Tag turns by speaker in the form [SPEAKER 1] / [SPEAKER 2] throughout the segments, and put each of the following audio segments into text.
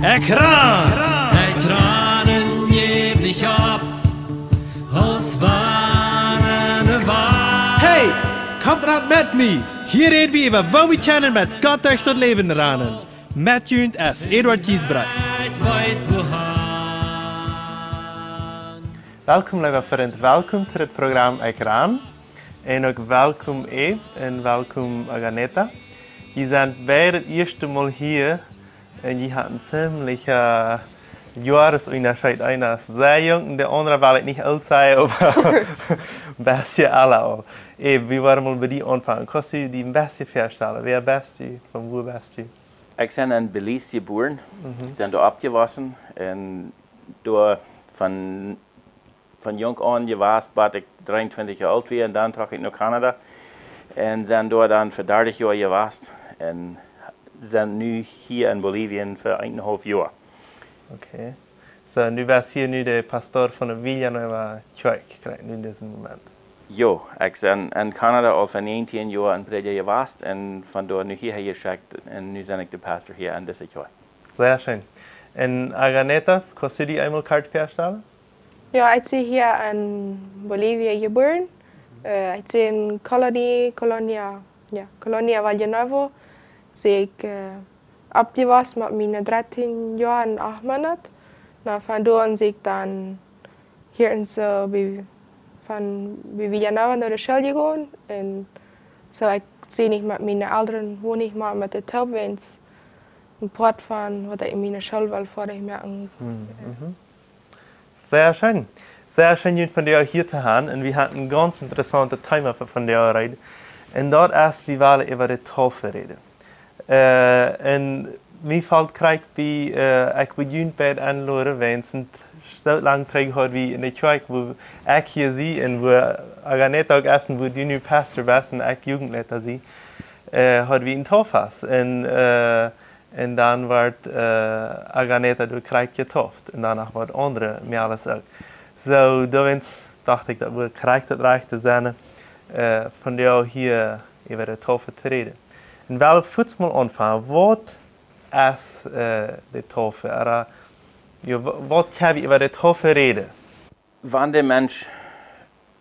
[SPEAKER 1] Ekran!
[SPEAKER 2] Hij tranen jährlich ab, aus warnen Wahr.
[SPEAKER 1] Hey, kommt ran mit mir! Hier reden wir über, wo wir kennen mit Gott durch das Leben ranen. Met junt as Eduard Giesbrecht. Welkom lieve vrienden, welkom tot het programma Ekran. En ook welkom Eve en welkom Aganeta. Je bent beide het eerste Mal hier en je had een ziemliche Jahresunterschied. Einer ist sehr jung und der andere will ich nicht alt sein, aber ein bisschen alle auch. Eve, wie waren mal bei dir anfangen? Kannst du die ein bisschen vorstellen? Wer bist du? Von wo bist du?
[SPEAKER 3] Ich bin in Belize geboren, bin da abgewachsen und da von jung an gewesen, bis ich 23 Jahre alt war und dann trug ich nach Kanada und sind da dann für 30 Jahre gewesen und sind nun hier in Bolivien für 1,5 Jahre.
[SPEAKER 1] Okay. So, du bist hier nu der Pastor von der Villanueva Church, in diesem Moment.
[SPEAKER 3] Ja, ich bin in Kanada al für 19 Jahre in Prediger gewesen und von dort nu hierher geschickt und nu bin ich der Pastor hier in dieser Church.
[SPEAKER 1] Sehr schön. Und Aganeta, kannst du dir einmal kalt vorstellen?
[SPEAKER 4] Ja, ich bin hier in Bolivien geboren. Ich bin in Colonia Villanueva. Ich abgewachsen mit meinen 13 Jahren und 8 Monaten. Von dort an ich dann hier in so von Villanueva naar de Schule gegaan. En zo ik zie ik met mijn ouderen woon ik maar met de Taufe een Port van wat ik in mijn Schule wil voor ik merken.
[SPEAKER 1] Sehr schön. Sehr schön, von dir hier zu haben. Und wir hatten ein ganz interessantes Thema von dir reden. Und dort erst, wir wollen über die Taufe reden. Und mir fällt gerade wie, ich würde Jund bei anladen, wenn es ein so lang terug hat wie in der Kirche, wo ich hier sehe und wo Aganeta auch essen, wo du nu Pastor bist und ich Jugendleiter sehe, hat wie ein Taufe. Und dann wird Aganeta durch Krieg getauft und danach wird andere mehr alles auch. So, da dachte ich, dass wir Krieg das Reich zu sein, von der auch hier über die Taufe zu reden. Und weil wir kurz mal anfangen, was ist die Taufe? Oder, ja, was kann ich über die Taufe reden?
[SPEAKER 3] Wenn der Mensch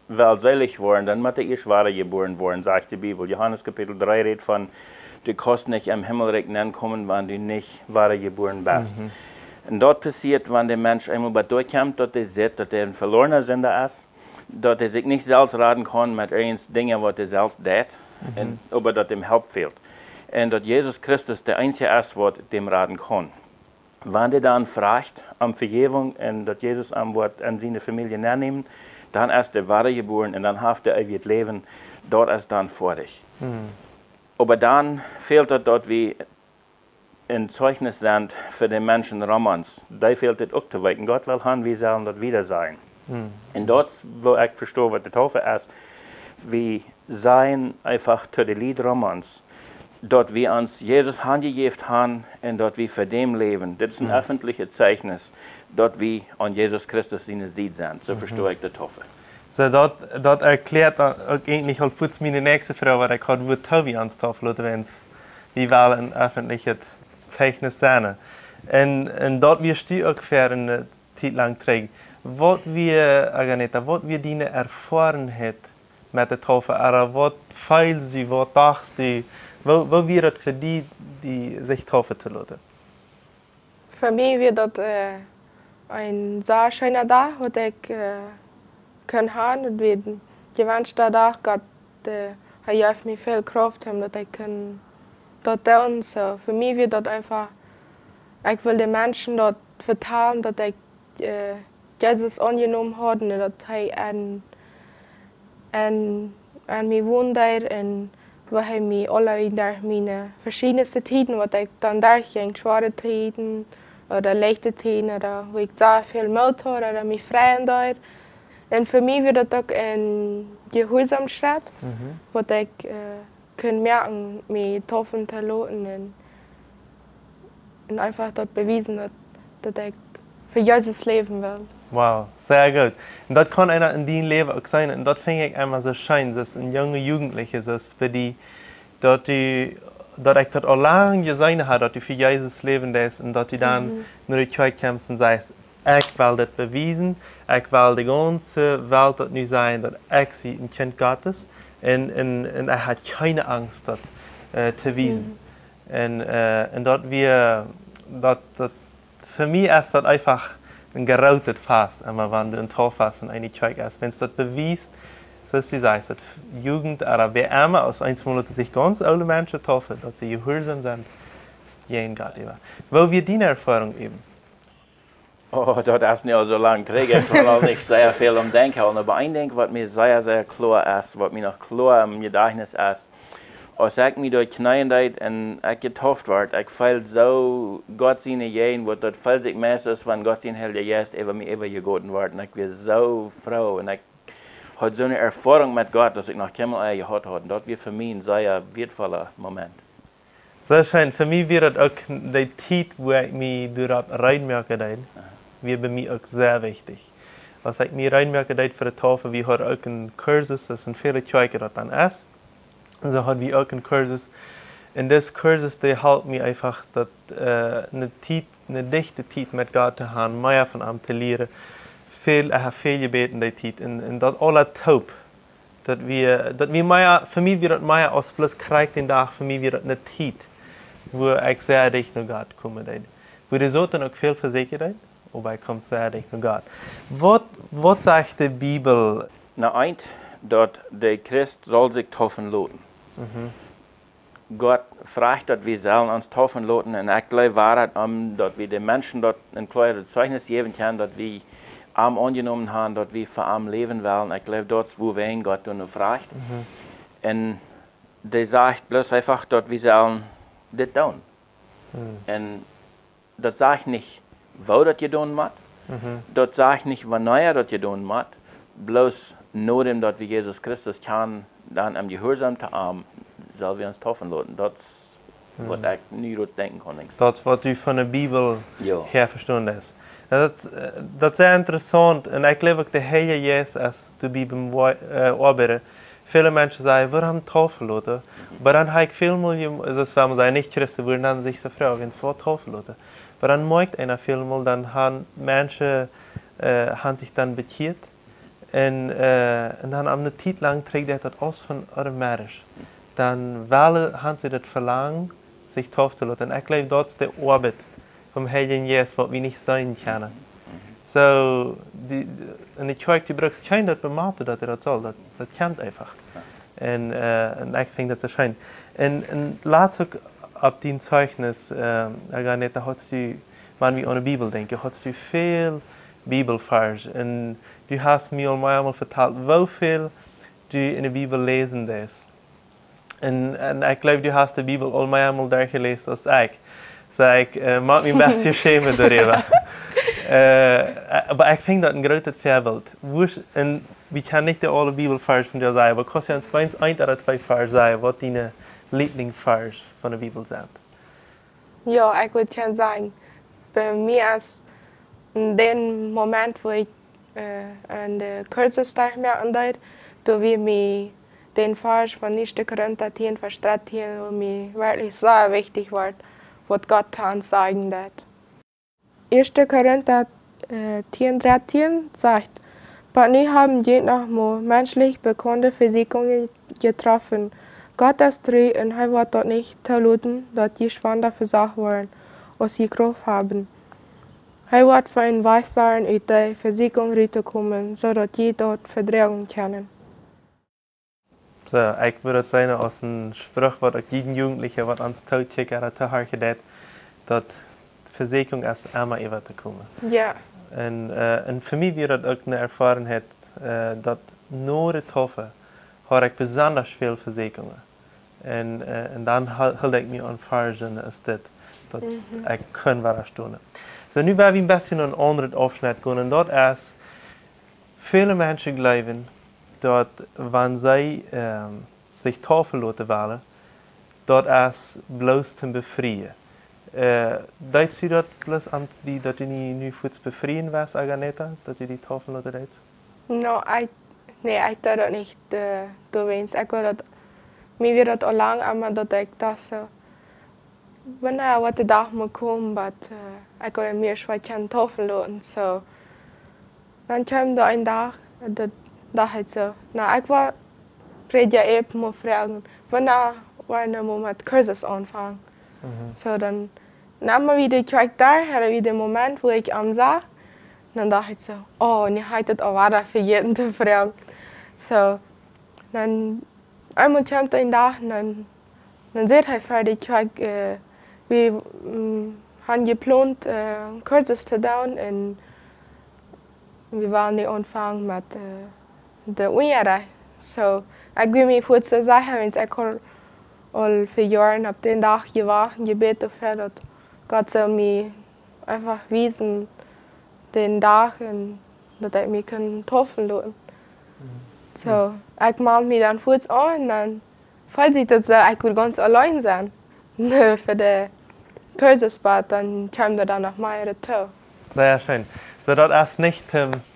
[SPEAKER 3] will selig werden, dann muss er erst wiedergeboren werden, sagt die Bibel. Johannes Kapitel 3 redet von, du kannst nicht im Himmelreich ankommen, wenn du nicht wiedergeboren bist. Und dort passiert, wenn der Mensch einmal durchkommt, dass er sieht, dass er ein verlorener Sünder ist, dass er sich nicht selbst raten kann mit irgendwelchen Dingen, was er selbst tut, aber dass ihm Hilfe fehlt. Und dass Jesus Christus der Einzige ist, der dem raten kann. Wenn er dann fragt um Vergebung und dass Jesus am Wort an seine Familie nimmt, dann ist er wiedergeboren und dann hat er ewiges Leben. Dort ist dann vor dich. Aber dann fehlt es dort wie ein Zeugnis sind für den Menschen Romans. Da fehlt es auch zu weiten. Gott will haben, wir sollen dort wieder sein. Und dort, wo ich verstehe, was die Taufe ist, wir seien einfach zu den Lied Romans. Dort wir uns Jesus handgegeben haben und dort wir für dem leben. Das ist ein öffentliches Zeichnis. Dort wir an Jesus Christus seine Seed sind. So verstehe ich die Taufe.
[SPEAKER 1] So, dort erklärt auch eigentlich halt kurz meine nächste Frage, weil ich gerade wo Taufe ans Taufe lassen, wenn es wie weil ein öffentliches Zeichnis sein. Und dort wirst du auch für eine Zeit lang tragen. Was wir, Aganeta, was wir deine Erfarenheit mit der Taufe, oder was feilst du, was dachtest du, wo wird es für die sich taufen zu lassen?
[SPEAKER 4] Für mich wird das ein sehr schöner Tag, den ich können haben. Und wird ein gewünschter Tag, Gott hat mir viel Kraft, dass ich dort tun. So, für mich wird das einfach, ich will den Menschen dort vertrauen, dass ich Jesus angenommen habe und dass er an mir wohnt und wo er mich alle in meine verschiedensten Zeiten, wo ich dann durchging, schwere Zeiten oder leichte Zeiten, oder wo ich sehr viel Mut habe oder mich freuen darf. Und für mich wird das auch ein gehorsamer Schritt, wo ich kann merken, mich taufen zu lassen und einfach dort bewiesen, dass ich für Jesus leben will.
[SPEAKER 1] Wow, sehr gut. Und das kann einer in deinem Leben auch sein. Und das finde ich einmal so schön, dass ein junger Jugendlicher ist, für die, dort die dat ik dat al lang gezien had, dat je voor Jezus leven is en dat je dan naar de kerk komt en zegt, ik wil dit bewijzen, ik wil de ganze wereld dat nu zijn, dat ik zie een kind Gottes en ik had keine angst dat te wijzen. En dat für mich ist das einfach ein gerautet Fass, immer wenn du ein Torfass in eine Kirche hast. Wenn es das beweist, so ist die Sache, dass Jugend oder wer immer aus 1 Monat sich ganz alle Menschen taufen, dass sie gehorsam sind, jeden Gott über. Wo wir die Erfahrung eben?
[SPEAKER 3] Oh, das ist nicht so lang träge. Ich kann auch nicht sehr viel umdenken. Aber ein Ding, was mir sehr, sehr klar ist, was mir noch klar im Gedächtnis ist, als ich mich durch Kneiendeit und ich getauft werde, ich fühle so Gott seine Jähen, wo das fühlt sich meistens, wenn Gott seine Helle jetzt über mich übergegoten wird. Und ich bin so froh und ich habe so eine Erfahrung mit Gott, dass ich noch keinmal gehabt habe. Und das wird für mich ein sehr wertvoller Moment.
[SPEAKER 1] Sehr schön. Für mich wird auch die Zeit, wo ich mich darauf reinmerke, wird bei mir auch sehr wichtig. Als ich mich reinmerke für die Taufe, wir haben auch einen Kursus, das sind viele Kirchen, das dann ist. So haben wir auch einen Kursus. In diesem Kursus, der hilft mir einfach, eine dichte Zeit mit Gott zu haben, mehr von ihm zu lernen. Ich habe viel gebeten in dieser Zeit. Und das alle Taufe. Dass wir mehr, für mich wird das mehr als bloß Krieg den Tag, für mich wird das eine Zeit, wo ich sehr dicht nach Gott komme. Wo die Soten auch viel versichert, aber ich komme sehr dicht nach Gott. Was sagt die Bibel?
[SPEAKER 3] Na, eins, dass der Christ soll sich taufen lassen. Gott fragt, dass wir sollen uns taufen lassen. Und ich glaube, dass wir den Menschen dort ein kleines Zeugnis geben können, dass wir arm angenommen haben, dass wir für arm leben wollen. Ich glaube, dort, wo wir ihn Gott nur fragt. Und der sagt bloß einfach, dass wir sollen das tun. Und das sagt nicht, wo das tun muss. Das sagt nicht, wann er das tun muss. Bloß nur dem, dass wir Jesus Christus kennen, dann am Gehorsam zu haben, sollen wir uns taufen lassen. Das ist, was ich nicht denken kann.
[SPEAKER 1] Das ist, was du von der Bibel her verstanden hast. Das ist sehr interessant. Und ich glaube, der Heilige Jesus, als die Bibel arbeitet, viele Menschen sagen, wir haben Taufen lassen. Aber dann habe ich viel mehr, also wenn man sagt, nicht Christen, würden dann sich so fragen, wenn es war Taufen lassen. Aber dann merkt einer viel mehr, dann haben Menschen haben sich dann bekehrt. Und dann eine Zeit lang trägt er das aus von automatisch. Dann haben sie das verlangen, sich taufen zu lassen. Ich glaube, das ist der Arbeit vom Heiligen Jesus, was wir nicht sein können. So, in der Kirche, du brauchst keinen, der bemacht, dass er das soll. Das kennt einfach. Und ich finde das schön. Und lass auch ab dem Zeugnis, da hast du, wenn wir an die Bibel denken, hast du viel Bibelvers. Und du hast mir einmal vertelt, wie viel du in der Bibel lesen lässt. Und ich glaube, du hast die Bibel einmal durchgelesen als ich. So, ich mag mich ein bisschen schämen darüber. Aber ich finde das ein großes Vorbild. Und wir können nicht alle Bibelvers von dir sagen, aber kannst du uns ein oder zwei Vers sagen, was deine Lieblingsvers von der Bibel sind?
[SPEAKER 4] Ja, ich würde gerne sagen, bei mir ist in dem Moment, wo ich an der Kursus mehr andeut, da wir mir den Vers von 1. Korinther 10 verstanden, wo mir wirklich sehr wichtig wird, was Gott uns sagen wird. 1. Korinther 10,13 sagt, aber nie haben je noch mal menschlich bekannte Versuchungen getroffen. Gott ist treu und er wird dort nicht zulassen, dass die Schwander versucht werden, was sie Kraft haben. Er wird für ein Weissagen in die Versuchung kommen, sodass die dort vertragen können.
[SPEAKER 1] So, ich würde sagen, aus einem Spruch, was auch jeden Jugendlichen, was ans Taufe oder zu Hause geht, dass die Versuchung erst einmal kommen.
[SPEAKER 4] Ja.
[SPEAKER 1] Und für mich wird das auch eine Erfahrung, dass nur die Taufe habe ich besonders viele Versuchungen. Und dann halte ich mich an Versen, als das, dass ich kann was tun. So, nu werden wir ein bisschen einen anderen Abschnitt gehen. Und dort ist, viele Menschen glauben, dass wenn sie sich taufen lassen wollen, dort ist bloß zum Befreien. Denkst du das bloß an die, dass du nicht für das Befreien warst, Aganeta, dass du die taufen lassen willst?
[SPEAKER 4] No, ich tue das nicht. Du weißt, mir wird das auch lang, aber dass ich das wanneer wat de dag moet komen, dat ik al meer wat kan taufen laten. So, dan kwam er een dag, dat dacht ik zo. Nou, ik wil Predja even me vragen, wanneer we met cursus aanvangen. So, dan nam we weer kijk daar, hadden we de moment waar ik hem zag. Dan dacht ik zo, oh, nu had ik het al waar vergeten te vragen. So, dan eenmaal kwam er een dag, dan zei hij verder, kijk, we hadden gepland een cursus te doen en we waren nu ontvangen met de onderricht. So, ik wil me voor te zeggen, want ik al 4 jaar op den dag gewacht en gebeten voor dat God zou me einfach wijzen den dag en dat ik me kan taufen laten. So, ik maak me dan voets aan en dan valt zich dat zo, ik wil ganz alleen zijn voor de cursuspad, dan kwam er dan nog meer toe.
[SPEAKER 1] Sehr schön. So, das ist nicht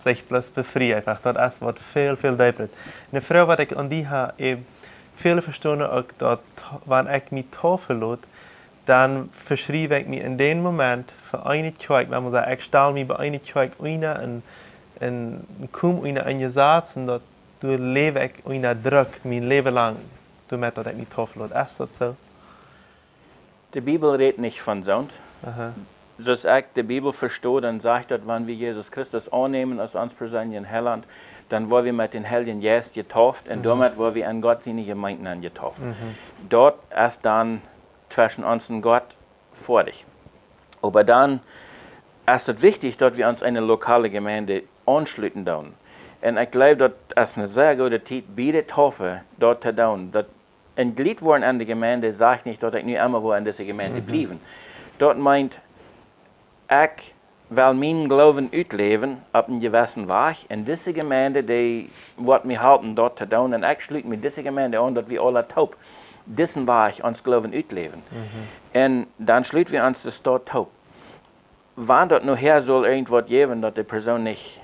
[SPEAKER 1] sich bloß befreien, einfach. Das ist was viel, viel dieper. Eine Frau, was ich an die habe, viele verstehen auch, dass, wenn ich mich taufen lasse, dann verschreibe ich mich in dem Moment für eine Zeit, wenn man sagt, ich stelle mich bei einer Zeit ein und komme in einen Satz und du lebe ich in Druck, mein Leben lang, damit ich mich taufen lasse. Ist das so?
[SPEAKER 3] Die Bibel redet nicht von Sound. So ich die Bibel verstehe, dann sagt das, wenn wir Jesus Christus annehmen als uns persönlichen Heiland, dann wollen wir mit den Heiligen Geist getauft und damit wollen wir an Gott seine Gemeinden getauft. Dort ist dann zwischen uns und Gott vor dich. Aber dann ist es wichtig, dass wir uns eine lokale Gemeinde anschließen tun. Und ich glaube, das ist eine sehr gute Zeit, bei der Taufe dort zu tun. Ein Glied worden an der Gemeinde sagt nicht, dass ich nicht immer wo in dieser Gemeinde bleiben. Dort meint, ich will meinen Glauben uitleven auf einen gewissen Weg. Und diese Gemeinde, die wird mir helfen, dort zu tun. Und ich schließe mit dieser Gemeinde an, dass wir alle taub diesen Weg uns Glauben uitleven. Und dann schließen wir uns das dort taub. Wann dort nachher soll irgendwas geben, dass die Person nicht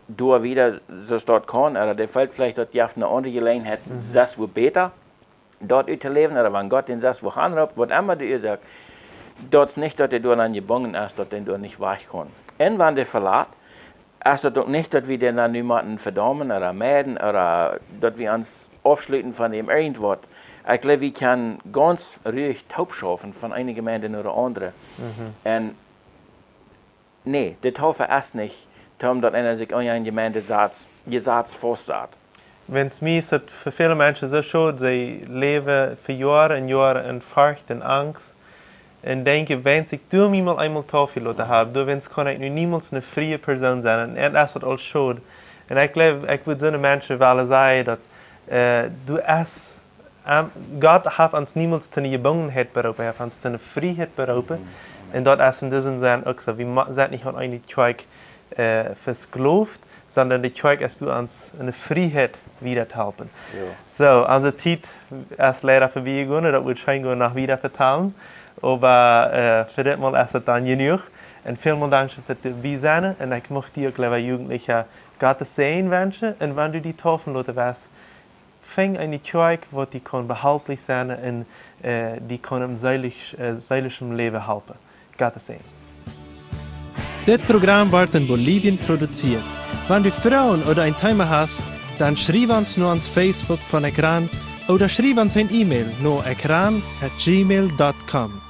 [SPEAKER 3] durch wieder so dort kann, oder der fällt vielleicht dort auf eine andere Gelegenheit, das wo besser dort uitleven, oder wenn Gott den das wo anruft, was immer du sagt, dort nicht, dass der dann gebunden ist, dass der nicht weich kann. Und wenn der verlässt, ist das doch nicht, dass wir den dann niemanden verdammen oder meiden oder dass wir uns aufschließen von dem irgendwas. Ich glaube, wir können ganz ruhig taub schaffen von einer Gemeinde oder andere. Und nee, die Taufe ist nicht, dass einer sich an eine Gemeinde Gesetz festsagt.
[SPEAKER 1] Wenn es mir ist, für viele Menschen so schon, sie leben für Jahre und Jahre in Furcht und Angst. Und denke, wenn ich durch mich mal einmal Taufe lassen habe, dann kann ich niemals eine freie Person sein. Und das ist alles schon. Und ich glaube, ich würde so eine Menschen sagen, dass Gott hat uns niemals zu einer Gebundenheit berufen, er hat uns zu einer Freiheit berufen. Und das ist in diesem Sinne auch so. Wir sind nicht an eine Zeug versklavt, sondern die Zeug ist uns eine Freiheit wieder zu helfen. So, unsere Zeit ist leider vorbeigegangen, das wird schon noch wieder vertalen. Aber für das Mal ist es dann genug. Und vielen Dank für das Beisein. Und ich möchte dir, glaube ich, Jugendliche Gottes Segen wünschen. Und wenn du die Taufen lassen willst, fang eine Zeug, wo die kann behältlich sein und die kann im seelischen Leben helfen. Gottes Segen. Das Programm wird in Bolivien produziert. Wenn du Fragen oder ein Thema hast, dann schreib uns nur ans Facebook von Ekran oder schreib uns ein E-Mail nur ekran@gmail.com.